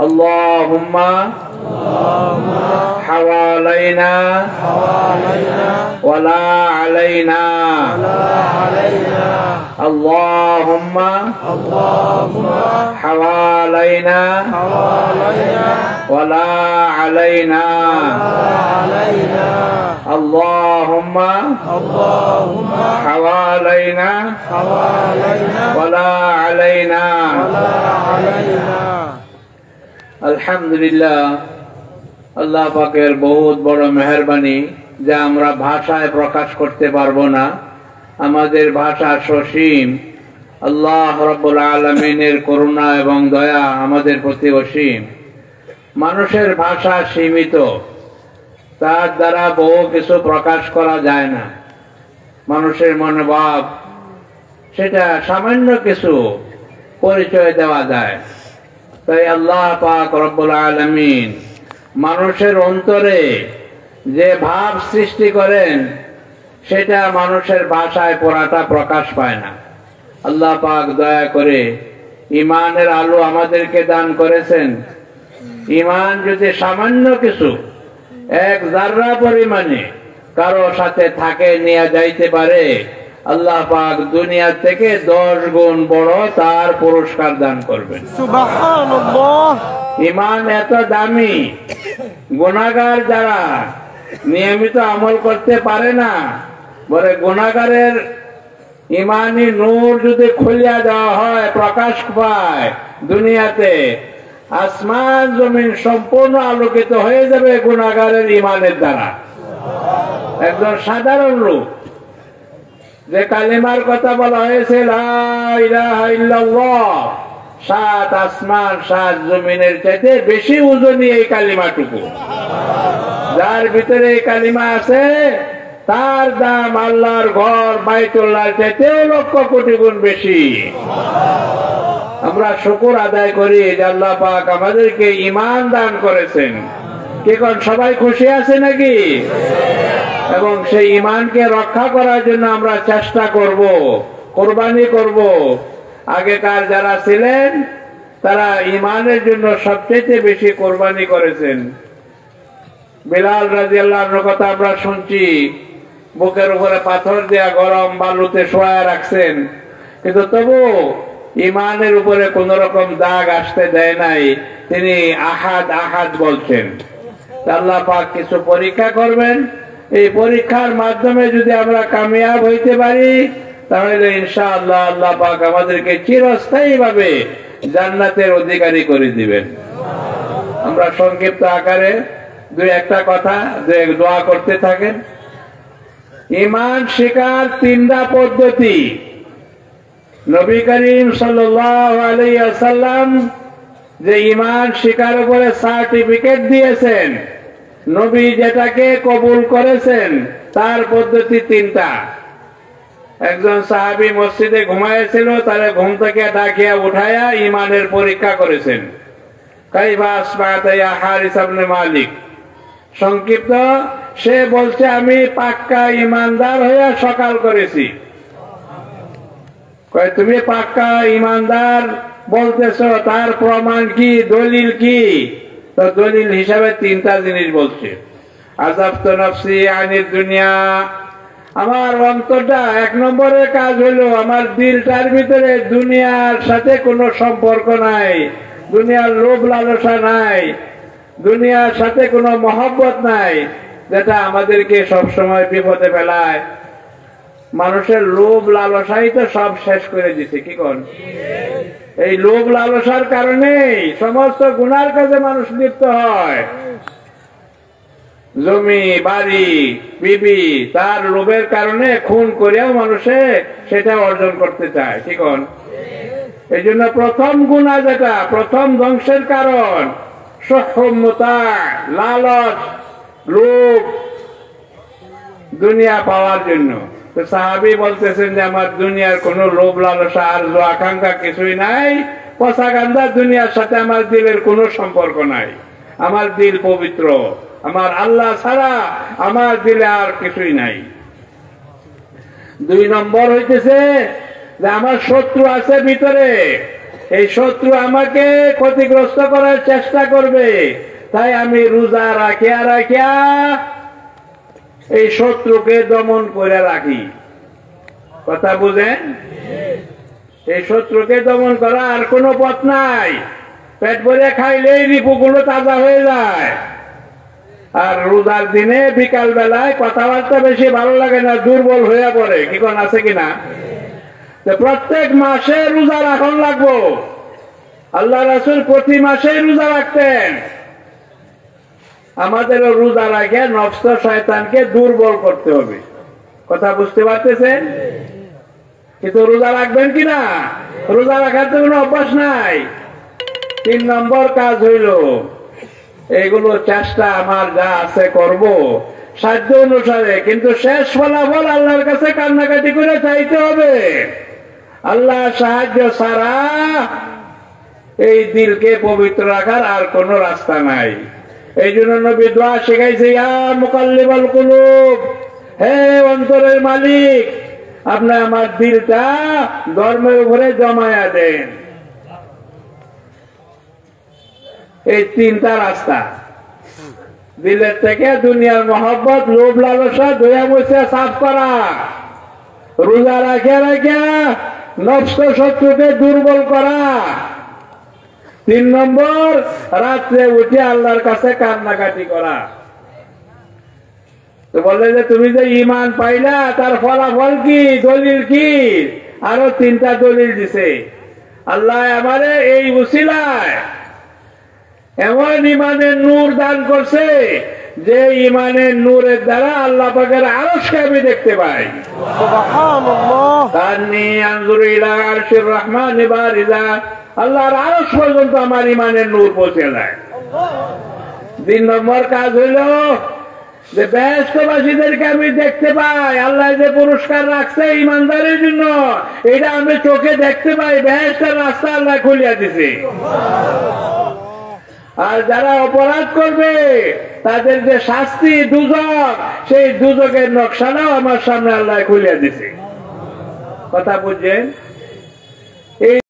اللهم حوالينا ولا علينا اللهم حوالينا ولا علينا اللهم حوالينا ولا علينا আলহামদুলিল্লাহ, আল্লাহ পাকের বহুত বড় মেহেরবানি যা আমরা ভাষায় প্রকাশ করতে পারবো না। আমাদের ভাষা সসীম। আল্লাহ রাব্বুল আলামিনের করুণা এবং দয়া আমাদের প্রতি অসীম। মানুষের ভাষা সীমিত, তার দ্বারা বহু কিছু প্রকাশ করা যায় না। মানুষের মনোভাব, সেটা সামান্য কিছু পরিচয় দেওয়া যায়। তাই আল্লাহ পাক রব্বুল আলামিন মানুষের অন্তরে যে ভাব সৃষ্টি করেন, সেটা মানুষের ভাষায় পুরাটা প্রকাশ পায় না। আল্লাহ পাক দয়া করে ঈমানের আলো আমাদেরকে দান করেছেন। ঈমান যদি সামান্য কিছু, এক যাররা পরিমাণে কারো সাথে থাকে নিয়ে যাইতে পারে, আল্লাহ পাক দুনিয়া থেকে 10 গুণ বড় তার পুরস্কার দান করবেন। সুবহানাল্লাহ। ঈমান এত দামি, গুনাহগার যারা নিয়মিত আমল করতে পারে না, বলে গুনাহগারের ঈমানি নূর যদি খুলিয়া দেওয়া হয়, প্রকাশ পায় দুনিয়াতে, আসমান জমিন সম্পূর্ণ আলোকিত হয়ে যাবে গুনাহগারের ঈমানের দ্বারা। একজন সাধারণ লোক যে কালিমার কথা বলা হয়েছে, লা ইলাহা ইল্লাল্লাহ, 7 আসমান 7 জমিনের চাইতে বেশি ওজনী এই কালিমাটুকু। যার ভিতরে এই কালিমা আছে, তার দাম আল্লাহর ঘর বাইতুল্লাহর চাইতে লক্ষ কোটি গুণ বেশি। আমরা শুকর আদায় করি যে আল্লাহ পাক আমাদেরকে ঈমান দান করেছেন। কি কোন সবাই খুশি আছে নাকি? এবং সেই ঈমানকে রক্ষা করার জন্য আমরা চেষ্টা করব, কোরবানি করব। আগেকার যারা ছিলেন, তারা ঈমানের জন্য সবচেয়ে বেশি কোরবানি করেছেন। বিলাল রাদিয়াল্লাহু আনহুর কথা আমরা শুনছি, বুকের উপরে পাথর দেয়া গরম বালুতে শোয়া রাখছেন, কিন্তু তবু ঈমানের উপরে কোন রকম দাগ আসতে দেয় নাই। তিনি আহাদ আহাদ বলছেন। আল্লাহ পাক কিছু পরীক্ষা করবেন। এই পরীক্ষার মাধ্যমে যদি আমরা কামিয়াব হইতে পারি, তাহলে ইনশাআল্লাহ আল্লাহ পাক আমাদেরকে চিরস্থায়ী ভাবে জান্নাতের অধিকারী করে দিবেন। আমরা সংক্ষিপ্ত আকারে দুই একটা কথা দোয়া করতে থাকেন। ঈমান শিকার 3টা পদ্ধতি নবী করিম সাল্লাল্লাহু আলাইহি ওয়াসাল্লাম যে ঈমান শিকার উপরে সার্টিফিকেট দিয়েছেন, নবী যেটাকে কবুল করেছেন, তার পদ্ধতি 3টা। একজন সাহাবী মসজিদে ঘুমাইছিল, তারে ঘুম থেকে ডাকিয়া উঠায়া ঈমানের পরীক্ষা করেছেন। কাইফা আসবাতা ইয়া হারিস ইবনে মালিক। সংক্ষিপ্ত, সে বলছে আমি পাক্কা ঈমানদার হয়ে সকাল করেছি। কয় তুমি পাক্কা ঈমানদার বলতেছো, তার প্রমাণ কি, দলিল কি? তো দলিল হিসাবে 3টা জিনিস বলছে। আযাবতু নাফসি আনিদ দুনিয়া, আমার অন্তরটা 1 নম্বরের কাজ হলো আমার দিলটার ভিতরে দুনিয়ার সাথে কোনো সম্পর্ক নাই, দুনিয়ার লোভ লালসা নাই, দুনিয়ার সাথে কোনো মহব্বত নাই, যেটা আমাদেরকে সব সময় বিপদে ফেলায়। মানুষের লোভ লালসাই তো সব শেষ করে দিছে। কি কোন? এই লোভ লালসার কারণে সমস্ত গুনার কাজে মানুষ লিপ্ত হয়। জমি বাড়ি বিবি, তার লোভের কারণে খুন করেও মানুষে সেটা অর্জন করতে চায়। কি কোন? এই জন্য প্রথম গুনাহ, যেটা প্রথম ধ্বংসের কারণ, সুহমতা, লালচ, লোভ, দুনিয়া পাওয়ার জন্য। তো সাহাবী বলতেছেন যে আমার দুনিয়ার কোন লোভ লালসা আর আকাঙ্ক্ষা কিছুই নাই, পছাগান্ধা দুনিয়ার সাথে আমার দিলের কোনো সম্পর্ক নাই। আমার দিল পবিত্র, আমার আল্লাহ ছাড়া আমার দিলে আর কিছুই নাই। 2 নম্বর হইতেছে যে আমার শত্রু আছে ভিতরে, এই শত্রু আমাকে ক্ষতিগ্রস্ত করার চেষ্টা করবে, তাই আমি রোজা রাখিয়া রাখিয়া এই শত্রুকে দমন করে রাখি। কথা বুঝেন? এই শত্রুকে দমন করা আর কোনো পথ নাই। পেট ভরে খাইলেই রিপুগুলো তাজা হয়ে যায়। আর রোজার দিনে বিকাল বেলায় কথাবার্তা বেশি ভালো লাগে না, দুর্বল হয়ে পড়ে। কি কোন আছে কিনা? প্রত্যেক মাসে রোজা রাখন লাগবো। আল্লাহ রাসূল প্রতি মাসে রোজা রাখতেন। আমাদেরও রোজা রাখে নফস শয়তানকে দুর্বল করতে হবে। কথা বুঝতে পারতেছেন? কিন্তু রোজা রাখবেন কিনা? রোজা রাখার তো কোনো অভ্যাস নাই। 3 নম্বর কাজ হইল এইগুলো চেষ্টা আমার যা আছে করব সাধ্য অনুসারে, কিন্তু শেষ ফলাফল আল্লাহর কাছে কান্নাকাটি করে চাইতে হবে। আল্লাহ সাহায্য ছাড়া এই দিলকে পবিত্র রাখার আর কোন রাস্তা নাই। এই জন্য নবী দোয়া শিখাইছে, ইয়া মুকাল্লিবাল কুলুব, হে অন্তরের মালিক, আপনি আমার দিলটা ধর্মের উপরে জমায়া দেন। এই 3টা রাস্তা, দিলের থেকে দুনিয়ার মহব্বত, লোভ লালসা ধুয়া মুছে সাফ করা, রোজা রাখিয়া রাখিয়া নফস শত্রুকে দুর্বল করা, 3 নম্বর রাত্রে উঠে আল্লাহর কাছে কান্নাকাটি করা। তো বলে যে তুমি যে ঈমান পাইলা তার ফলাফল কি, দলিল কি? আরো 3টা দলিল দিছে। আল্লাহ আমারে এই উসিলায় এমন ঈমানের নূর দান করছে যে ঈমানের নূরের দ্বারা আল্লাহ পাকের আরশকে আমি দেখতে পাই। সুবহানাল্লাহ। তান্নি আনজুরু ইলা আরশির রহমানি বারিজা, আল্লাহর আরশ পর্যন্ত আমার ঈমানের নূর পৌঁছে যায়। 3 নম্বর কাজ হইল যে বেহেশতবাসীদেরকে আমি দেখতে পাই। আল্লাহ যে পুরস্কার রাখছে ঈমানদারের জন্য, এটা আমি চোখে দেখতে পাই। বেহেশতের রাস্তা আল্লাহ খুলিয়া দিছে। আর যারা অপরাধ করবে তাদের যে শাস্তি দুজক, সেই দুজকের নকশাটাও আমার সামনে আল্লাহ খুলিয়া দিছে। কথা বুঝছেন? এই